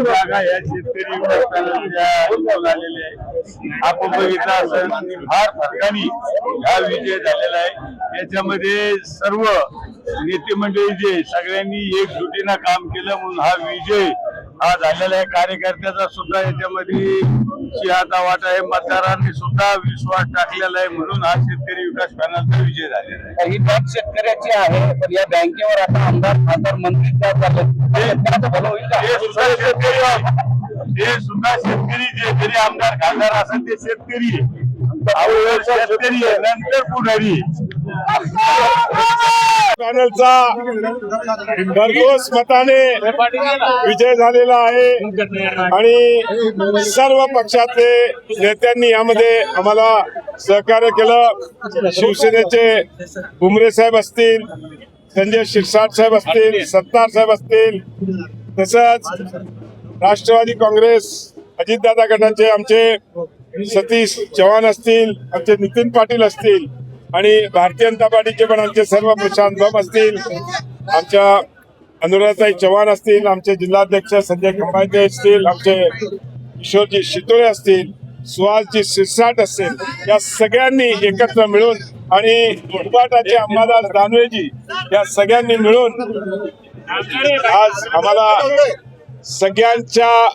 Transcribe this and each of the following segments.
जागा या शेतकरी झालेल्या आहे। आपण बघितलं असं फार फरकाने हा विजय झालेला आहे। याच्यामध्ये सर्व नेते मंडळी जे सगळ्यांनी एकजुटीनं काम केलं म्हणून हा विजय हा झालेला आहे। कार्यकर्त्याचा सुद्धा याच्यामध्ये सिंहाचा वाटा आहे। मतदारांनी सुद्धा विश्वास टाकलेला आहे म्हणून हा शेतकरी विकास पॅनलचा विजय झालेला आहे। ही बँक शेतकऱ्याची आहे, पण या बँकेवर आता आमदार खासदार मंत्री भलं होईल का? हे सुद्धा शेतकरी जे जरी आमदार खासदार असेल ते शेतकरी शेतकरी आहे, नंतर पुढारी पॅनलचा भरघोस मताने विजय झालेला आहे आणि सर्व पक्षातले नेत्यांनी यामध्ये आम्हाला सहकार्य केलं। शिवसेनेचे भुमरे साहेब असतील, संजय शिरसाट साहेब असतील, सत्तार साहेब असतील, तसंच राष्ट्रवादी काँग्रेस अजितदादा गटाचे आमचे सतीश चव्हाण असतील, आमचे नितीन पाटील असतील आणि भारतीय जनता पार्टीचे पण आमचे सर्व प्रशांत बम असतील, आमच्या अनुराधाताई चव्हाण असतील, आमचे जिल्हाध्यक्ष संजय खंबाते असतील, आमचे किशोरजी शितोळे असतील, सुहासजी शिरसाट असतील, या सगळ्यांनी एकत्र मिळून आणि उबाटाचे अंबादास दानवेजी या सगळ्यांनी मिळून आज आम्हाला सगळ्यांच्या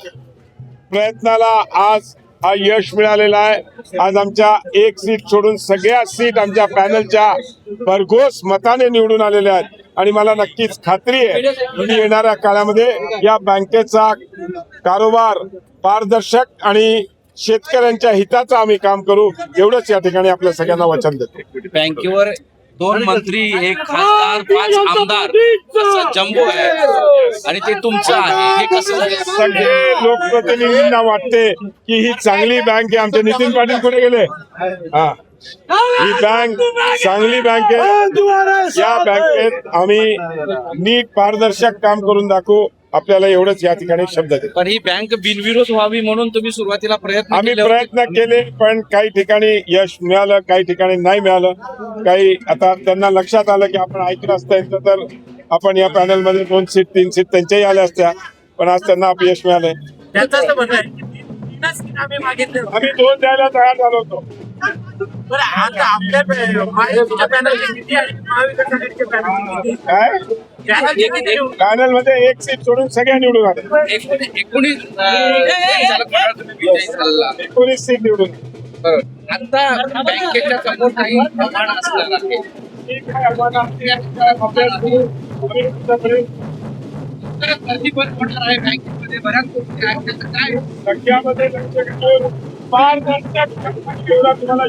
प्रयत्नाला आज हा यश मिळालेला आहे। आज आमच्या एक सीट सोडून सगळ्या सीट आमच्या पॅनलच्या भरघोस मताने निवडून आलेल्या आहेत आणि मला नक्कीच खात्री आहे की येणाऱ्या काळामध्ये या बँकेचा कारभार पारदर्शक आणि शेतकऱ्यांच्या हिताचं आम्ही काम करू, एवढंच या ठिकाणी आपल्या सगळ्यांना वचन देतो। बँकेवर 2 मंत्री, 1 खासदार, 5 आमदार असं जम्बो आहे आणि ते तुमचं आहे, हे कसं झालं? सगळे लोकप्रतिनिधींना वाटते की ही चांगली बँक आहे। आमचे नितीन पाटील कुठे गेले? हा, ही बँक चांगली बँक आहे। या बँकेत आम्ही नीट पारदर्शक काम करून दाखवू, आपल्याला एवढंच या ठिकाणी शब्द देतो। पण ही बँक बिनविरोध व्हावी म्हणून तुम्ही सुरुवातीला आम्ही प्रयत्न केले, पण काही ठिकाणी यश मिळालं, काही ठिकाणी नाही मिळालं। काही आता त्यांना लक्षात आलं की आपण ऐकलं असतं तर आपण या पॅनल मध्ये 2 सीट 3 सीट त्यांच्याही आल्या असत्या, पण आज त्यांना अपयश मिळालंय। आम्ही 2 द्यायला तयार झालो होतो। पॅनल मध्ये 1 सीट सोडून सगळ्या निवडून आले। 19 सीट निवडून। आता बँकेच्या समोर काही प्रमाण असणार आहे। बँकेमध्ये बऱ्याच गोष्टी आहेत, काय संख्यामध्ये लक्ष घालून पारदर्शक तुम्हाला